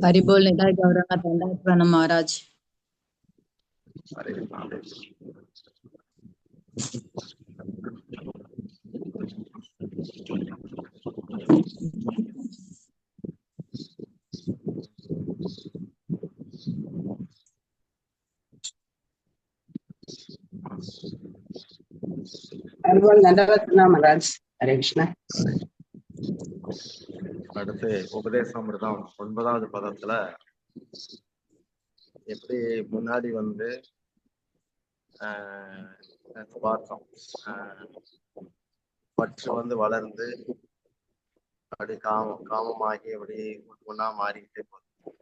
परिबोल निधाय गौरंगा दंडात प्रणाम महाराज। परिबोल दंडात प्रणाम महाराज। हरे कृष्णा। அடுத்து உபதேசாமிர்தம் 9வது பதத்துல எப்படி முன்னாடி வந்து பார்த்தோம், பற்று வந்து வளர்ந்து அப்படி காமமாகி அப்படி ஒன்னா மாறிக்கிட்டே போகுது.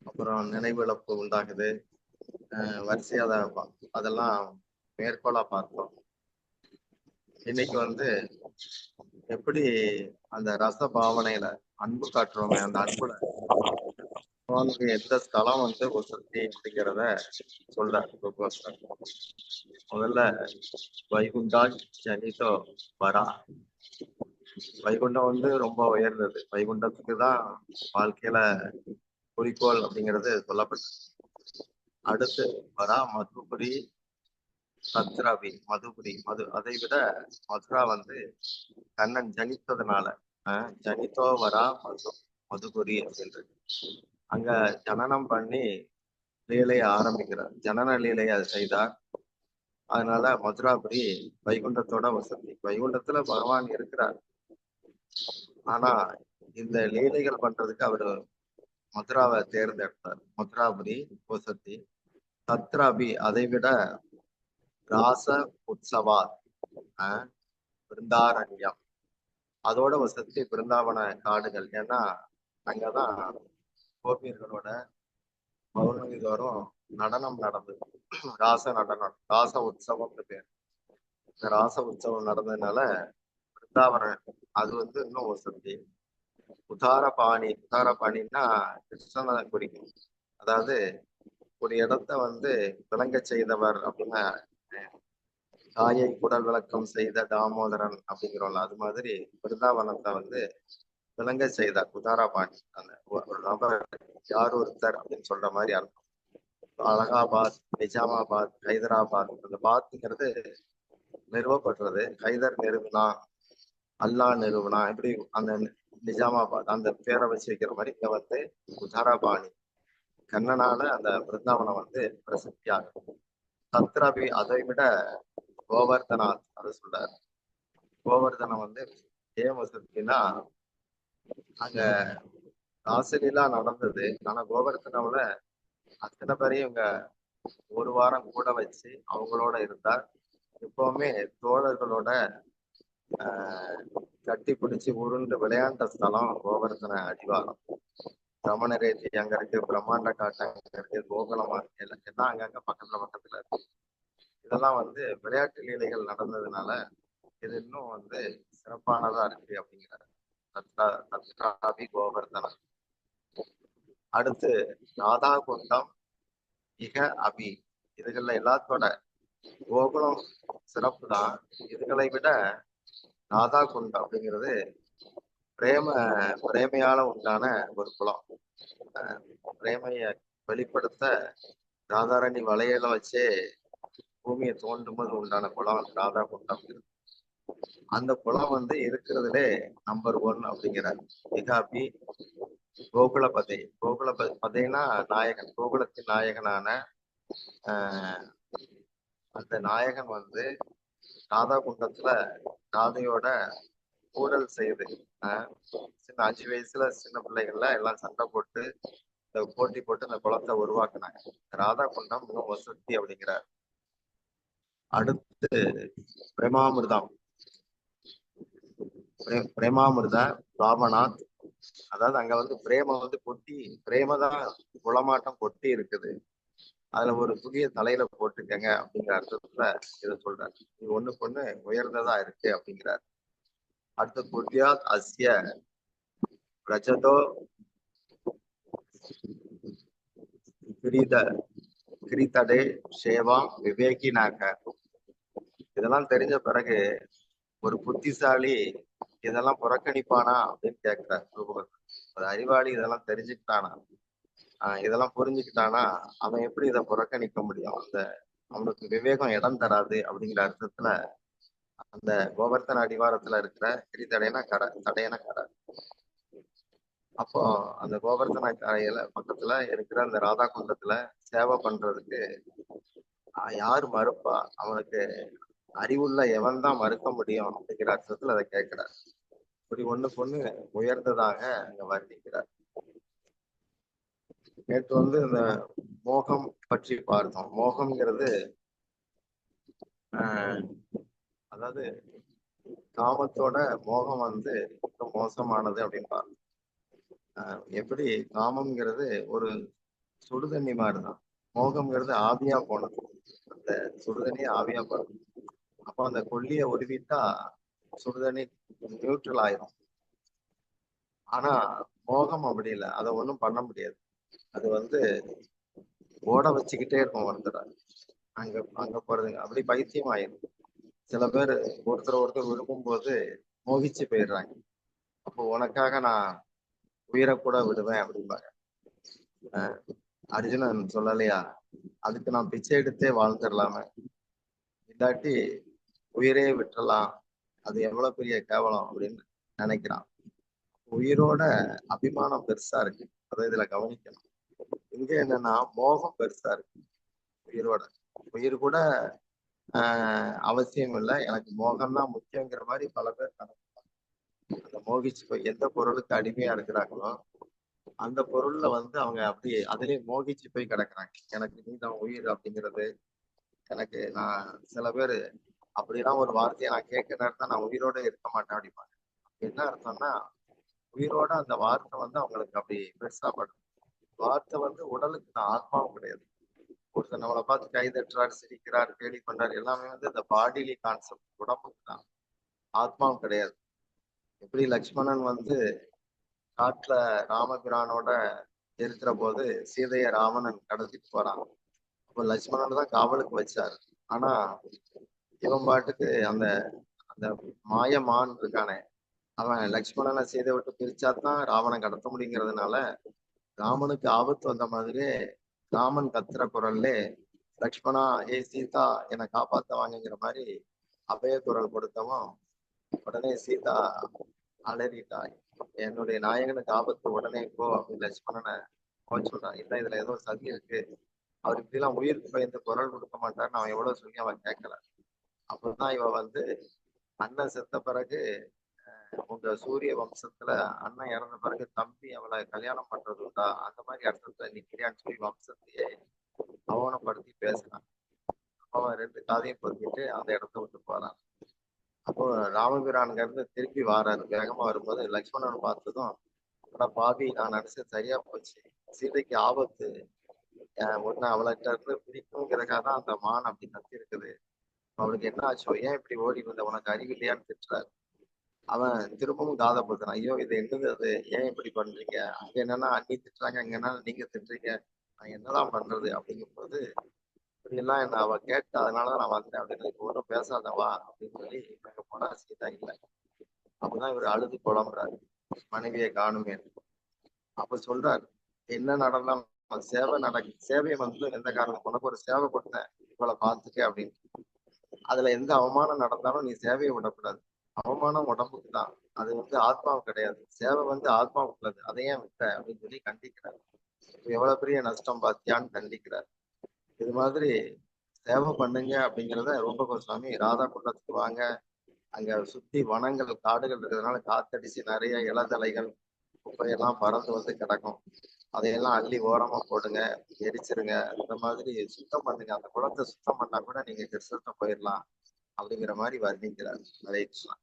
அப்புறம் நினைவிழப்பு உண்டாகுது. வரிசையா அதெல்லாம் மேற்கோளா பார்த்தோம். இன்னைக்கு வந்து எப்படி அந்த ரச பாவனையில அன்பு காட்டுறோமே, அந்த அன்புல எந்த ஸ்தலம் வந்து வசதி அப்படிங்கிறத சொல்ற. முதல்ல வைகுண்டா ஜனிதோ வரா. வைகுண்டம் வந்து ரொம்ப உயர்ந்தது. வைகுண்டத்துக்கு தான் வாழ்க்கையில குறிக்கோள் அப்படிங்கிறது சொல்லப்பட்டு. அடுத்து வரா மதுபுரி சத்ராபி. மதுபுரி அதை விட மதுரா வந்து கண்ணன் ஜனித்ததுனால ஜனித்தோ வரா மதுபுரி அப்படின்றது. அங்க ஜனனம் பண்ணி லீலையை ஆரம்பிக்கிறார். ஜனன லீலையை செய்தார். அதனால மதுராபுரி வைகுண்டத்தோட வசதி. வைகுண்டத்துல பகவான் இருக்கிறார். ஆனா இந்த லீலைகள் பண்றதுக்கு அவரு மதுராவை தேர்ந்தெடுத்தார். மதுராபுரி வசதி. சத்ராபி அதை விட ராச உற்சவா பிருந்தாரண்யம் அதோட வசதி பிருந்தாவன காடுகள். ஏன்னா அங்கதான் கோபியர்களோட பௌர்ணமி தோறும் நடனம் நடந்தது. ராச நடனம், ராச உற்சவம்னு பேர். இந்த ராச உற்சவம் நடந்ததுனால பிருந்தாவன அது வந்து இன்னும் வசதி. உதாரபாணின்னா கிருஷ்ணனை குறிக்கும். அதாவது ஒரு இடத்த வந்து விளங்க செய்தவர் அப்படின்னா, தாயை குடல் விளக்கம் செய்த தாமோதரன் அப்படிங்கிறோம்ல, அது மாதிரி பிருந்தாவனத்தை வந்து விளங்க செய்தார் உதாரபாணி. அந்த ஒரு நபர் யார் ஒருத்தர் அப்படின்னு சொல்ற மாதிரி அர்த்தம். அலகாபாத், நிஜாமாபாத், ஹைதராபாத். அந்த பாத்துங்கிறது நிறுவப்படுறது. ஹைதர் நிறுவனா, அல்லா நிறுவனா, இப்படி அந்த நிஜாமாபாத் அந்த பேரை வச்சு வைக்கிற மாதிரி இங்க வந்து உதாரபாணி கண்ணனால அந்த பிருந்தாவனம் வந்து பிரசித்தியாகும். சத்ராபி அதை விட கோவர்தனாத் அதை சொல்றாரு. கோவர்தனம் வந்து ஏன் வசதினா, அங்க ராசலீலா நடந்தது. ஆனா கோவர்தனாவில அத்தனை பேரையும் இவங்க ஒரு வாரம் கூட வச்சு அவங்களோட இருந்தார். எப்பவுமே தோழர்களோட கட்டி பிடிச்சி உருண்டு விளையாண்ட ஸ்தலம் கோவர்தன அடிவாரம். ரமணரேத்தி அங்க இருக்கு, பிரம்மாண்ட காட்டு அங்க இருக்கு, கோகுலமா எல்லாம் அங்கங்க பக்கத்துல இருக்கு. இதெல்லாம் வந்து விளையாட்டு லீலைகள் நடந்ததுனால இது இன்னும் வந்து சிறப்பானதா இருக்கு அப்படிங்கிறாரு சத்ராபி கோவர்தனம். அடுத்து ராதா குண்டம் இக அபி. இதுகள்ல எல்லாத்தோட கோகுலம் சிறப்பு தான். இதுகளை விட ராதா குண்டம் அப்படிங்கிறது பிரேமையால உண்டான ஒரு குளம். பிரேமைய வெளிப்படுத்த ராதாராணி வளையல வச்சே பூமியை தோண்டும் போது உண்டான குளம் ராதா குண்டம். அந்த குளம் வந்து இருக்கிறதுலே நம்பர் 1 அப்படிங்கிறார். மிகாபி கோகுலபதை. கோகுலபதைனா நாயகன், கோகுலத்தின் நாயகனான அந்த நாயகன் வந்து ராதா குண்டத்துல ராதையோட கூடல் செய்து சின்ன 5 வயசுல சின்ன பிள்ளைகள்ல எல்லாம் சண்டை போட்டு போட்டி போட்டு அந்த குளத்தை உருவாக்குனாங்க. ராதா குண்டம் இன்னும் வசதி அப்படிங்கிறார். அடுத்து பிரேமாமிர்தம். பிரேமாமிர்த ராமநாத். அதாவது அங்க வந்து பிரேமம் வந்து கொட்டி, பிரேமதான் குளமாட்டம் கொட்டி இருக்குது. அதுல ஒரு புதிய தலையில போட்டுக்கங்க அப்படிங்கிற அர்த்தத்துல இதை சொல்றாரு. இது ஒண்ணுக்கு ஒண்ணு உயர்ந்ததா இருக்கு அப்படிங்கிறார். அடுத்து புத்தியாத் அஸ்ய ரஜதோ கிரீதடே சேவா விவேகினாக. இதெல்லாம் தெரிஞ்ச பிறகு ஒரு புத்திசாலி இதெல்லாம் புறக்கணிப்பானா அப்படின்னு கேட்கிறார் ரூபகர். ஒரு அறிவாளி இதெல்லாம் தெரிஞ்சுக்கிட்டானா, இதெல்லாம் புரிஞ்சுக்கிட்டானா அவன் எப்படி இதை புறக்கணிக்க முடியும்? அவனுக்கு விவேகம் இடம் தராது அப்படிங்கிற அர்த்தத்துல அந்த கோவர்த்தன அடிவாரத்துல இருக்கிற கிரிதடையன கடை தடையன கடை. அப்போ அந்த கோவர்த்தன கரையில பக்கத்துல இருக்கிற அந்த ராதா குண்டத்துல சேவை பண்றதுக்கு யாரு மறுப்பா? அவனுக்கு அறிவுள்ள எவன் தான் மறுக்க முடியும் அப்படிங்கிற அர்த்தத்துல அதை கேட்கிறார். இப்படி ஒண்ணுக்கு உயர்ந்ததாக அங்க வர்ணிக்கிறார். நேற்று இந்த மோகம் பற்றி பார்த்தோம். மோகம்ங்கிறது அதாவது காமத்தோட மோகம் ரொம்ப மோசமானது அப்படின்னு பார்த்தோம். எப்படி காமம்ங்கிறது ஒரு சுடுதண்ணி மாதிரிதான், மோகம்ங்கிறது ஆவியா போனது. அந்த சுடுதண்ணி ஆவியா போனது. அப்போ அந்த கொல்லிய உருவிட்டா சுடுதண்ணி நியூட்ரல் ஆயிரும். ஆனா மோகம் அப்படி இல்லை, அதை ஒண்ணும் பண்ண முடியாது. அது ஓட வச்சுக்கிட்டே இருக்கும் ஒருத்தரை, அங்க போறதுங்க அப்படி பைத்தியம் ஆயிரும். சில பேர் ஒருத்தர் விரும்பும் போது மோகிச்சு போயிடுறாங்க. அப்போ உனக்காக நான் உயிரை கூட விடுவேன் அப்படிம்பாங்க. அர்ஜுனன் சொல்லலையா, அதுக்கு நான் பிச்சை எடுத்தே வாழ்ந்துடலாமே, இல்லாட்டி உயிரே விட்டுறலாம், அது எவ்வளவு பெரிய கேவலம் அப்படின்னு நினைக்கிறான். உயிரோட அபிமானம் பெருசா இருக்கு, அதை இதுல கவனிக்கணும். இங்க என்னன்னா மோகம் பெருசா இருக்கு. உயிர் கூட அவசியம் இல்லை, எனக்கு மோகம் தான் முக்கியங்கிற மாதிரி பல பேர் அந்த மோகிச்சு போய் எந்த பொருளுக்கு அடிமையா இருக்கிறாங்களோ அந்த பொருள்ல அவங்க அப்படியே அதிலே மோகிச்சு போய் கிடக்குறாங்க. எனக்கு நீதான் உயிர் அப்படிங்கிறது. நான் சில பேர் அப்படிலாம் ஒரு வார்த்தையை நான் கேட்க நேரத்தான் நான் உயிரோட இருக்க மாட்டேன் அப்படிப்பாங்க. என்ன அர்த்தம்னா உயிரோட அந்த வார்த்தை அவங்களுக்கு அப்படி பெருசா படும். வார்த்தை உடலுக்கு தான், ஆத்மாவும் கிடையாது. ஒருத்தர் நம்மளை பார்த்து கை தட்டுறாரு, சிரிக்கிறார், கேலி பண்றாரு, எல்லாமே இந்த பாடிலி கான்செப்ட், உடம்புக்கு தான், ஆத்மாவும் கிடையாது. எப்படி லக்ஷ்மணன் காட்டுல ராமபிரானோட இருக்கிற போது சீதைய ராவணன் கடத்திட்டு போறான். அப்போ லட்சுமணன் தான் காவலுக்கு வச்சாரு. ஆனா இவன் பாட்டுக்கு அந்த அந்த மாயமான் இருக்கானே, அவன் லக்ஷ்மணனை சீதை விட்டு பிரிச்சாதான் ராவணன் கடத்த முடியுங்கிறதுனால ராமனுக்கு ஆபத்து வந்த மாதிரியே ராமன் கத்துற குரல்ல லக்ஷ்மணா ஏ சீதா என்னை காப்பாத்த வாங்கிங்கிற மாதிரி அபய குரல் கொடுத்தவன் உடனே சீதா அலறிட்டாய், என்னுடைய நாயகனுக்கு ஆபத்து, உடனே போ அப்படின்னு லட்சுமணனை போக சொல்றான். இல்லை இதுல ஏதோ சதி இருக்கு, அவர் இப்படி எல்லாம் உயிருக்கு பயந்து குரல் கொடுக்க மாட்டாருன்னு அவன் எவ்வளவு சொல்லி அவன் கேட்கல. அப்பதான் இவ அண்ணன் செத்த பிறகு உங்க சூரிய வம்சத்துல அண்ணன் இறந்த பிறகு தம்பி அவளை கல்யாணம் பண்றது உண்டா, அந்த மாதிரி அர்த்தத்துல நிக்கிறியான்னு சொல்லி வம்சத்தையே அவமானப்படுத்தி பேசினான். அவன் ரெண்டு காதையும் பொறுக்கிட்டு அந்த இடத்த விட்டு போறான். அப்போ ராமபிரான்க இருந்து திருப்பி வாராரு. வேகமா வரும்போது லக்ஷ்மணன் பார்த்ததும், பாவி நான் நினைச்சது சரியா போச்சு, சீதைக்கு ஆபத்து, ஒண்ணு அவள்கிட்ட இருந்து பிடிக்குங்கிறதுக்காக தான் அந்த மான் அப்படி கத்தி இருக்குது, அவளுக்கு என்ன ஆச்சோ, ஏன் இப்படி ஓடி வந்த, உனக்கு அறிவு இல்லையான்னு திட்டுறாரு. அவன் திரும்பவும் காதப்படுறான், ஐயோ இது என்னது, அது ஏன் இப்படி பண்றீங்க, அங்க என்னன்னா அண்ணி திட்டுறாங்க, அங்க என்ன நீங்க திட்டுறீங்க, நான் என்னதான் பண்றது அப்படிங்கும் போது, இப்படி எல்லாம் என்ன அவ கேட்டா அதனாலதான் நான் வந்தேன் அப்படின்னு, ஒன்றும் பேசாதவா அப்படின்னு சொல்லி அங்க போனா சீதா இல்லை. அப்பதான் இவர் அழுது புலம்புறாரு, மனைவியை காணுமே. அப்ப சொல்றாரு, என்ன நடந்தாலும் சேவையை எந்த காரணம், உனக்கு ஒரு சேவை கொடுத்தேன் இவளை பார்த்துக்க அப்படின்னு, அதுல எந்த அவமானம் நடந்தாலும் நீ சேவையை விடக்கூடாது. அவமானம் உடம்புக்கு தான், அது ஆத்மாவும் கிடையாது. சேவை ஆத்மாவுக்கு உள்ளது, அதையே விட்ட அப்படின்னு சொல்லி கண்டிக்கிறார். எவ்வளவு பெரிய நஷ்டம் பாத்தியான்னு கண்டிக்கிறார். இது மாதிரி சேவை பண்ணுங்க அப்படிங்கிறத ரூப கோஸ்வாமி ராதா குண்டத்துக்கு வாங்க, அங்க சுத்தி வனங்கள் காடுகள் இருக்கிறதுனால காத்தடிச்சு நிறைய இளதலைகள் குப்பையெல்லாம் பறந்து கிடக்கும், அதையெல்லாம் அள்ளி ஓரமா போடுங்க, எரிச்சிருங்க, இந்த மாதிரி சுத்தம் பண்ணுங்க, அந்த குளத்தை சுத்தம் பண்ணா கூட நீங்க கிருஷ்ணத்தை போயிடலாம் அப்படிங்கிற மாதிரி வர்ணிக்கிறார். ஹரே கிருஷ்ணா.